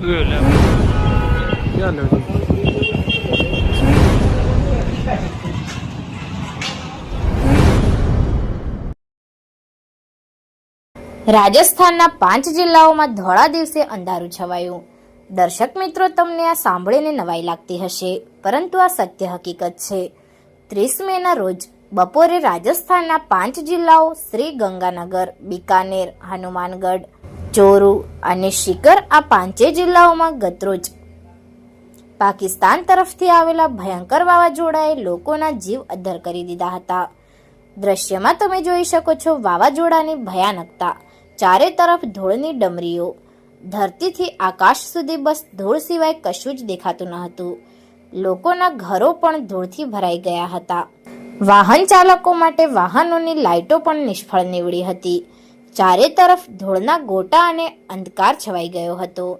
રાજસ્થાનના 5 જિલ્લાઓમાં ધોળા દિવસે અંધારું છવાયું. દર્શક મિત્રો, તમને આ સાંભળીને નવાઈ લાગતી હશે, પરંતુ આ સત્ય હકીકત છે. 30 મેના રોજ બપોરે રાજસ્થાનના 5 જિલ્લાઓ શ્રી ગંગાનગર, બીકાનેર, હનુમાનગઢ, ચોરુ અને શિકર, આ 5 જિલ્લાઓમાં ગતરોજ પાકિસ્તાન તરફથી આવેલા ભયંકર વાવાઝોડાએ લોકોના જીવ અદ્ધર કરી દીધા હતા. દ્રશ્યમાં તમે જોઈ શકો છો વાવાઝોડાની ભયાનકતા. ચારે તરફ ધૂળની ડમરીઓ. ધરતીથી આકાશ સુધી બસ ધૂળ સિવાય કશું જ દેખાતું ન હતું. લોકોના ઘરો પણ ધૂળથી ભરાઈ ગયા હતા. વાહન ચાલકો માટે વાહનોની લાઇટો પણ નિષ્ફળ નીવડી હતી. ચારે તરફ ધૂળના ગોટા અને અંધકાર છવાઈ ગયો હતો.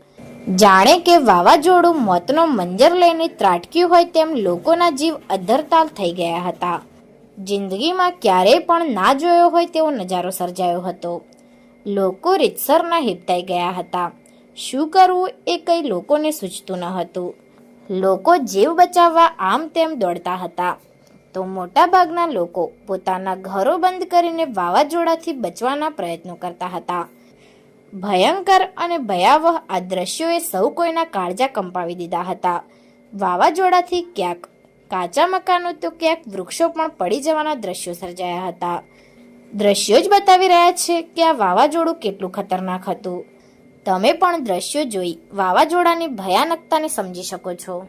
જાણે કે વાવાઝોડું મોતનો મંજર લઈને ત્રાટક્યું હોય તેમ લોકોના જીવ અદ્ધરતાલ થઈ ગયા હતા. જિંદગીમાં ક્યારેય પણ ના જોયો હોય તેવો નજારો સર્જાયો હતો. લોકો રીતસરના હિપતાઈ ગયા હતા. શું કરવું એ કંઈ લોકોને સૂચતું ન હતું. લોકો જીવ બચાવવા આમ તેમ દોડતા હતા, તો મોટાભાગના લોકો પોતાના ઘરો બંધ કરીને વાવાઝોડાથી બચવાના પ્રયત્નો કરતા હતા. ભયંકર અને ભયાવહ આ દ્રશ્યોએ સૌ કોઈના કાળજા કંપાવી દીધા હતા. વાવાઝોડાથી ક્યાંક કાચા મકાનો તો ક્યાંક વૃક્ષો પણ પડી જવાના દ્રશ્યો સર્જાયા હતા. દ્રશ્યો જ બતાવી રહ્યા છે કે આ વાવાઝોડું કેટલું ખતરનાક હતું. તમે પણ દ્રશ્યો જોઈ વાવાઝોડાની ભયાનકતાને સમજી શકો છો.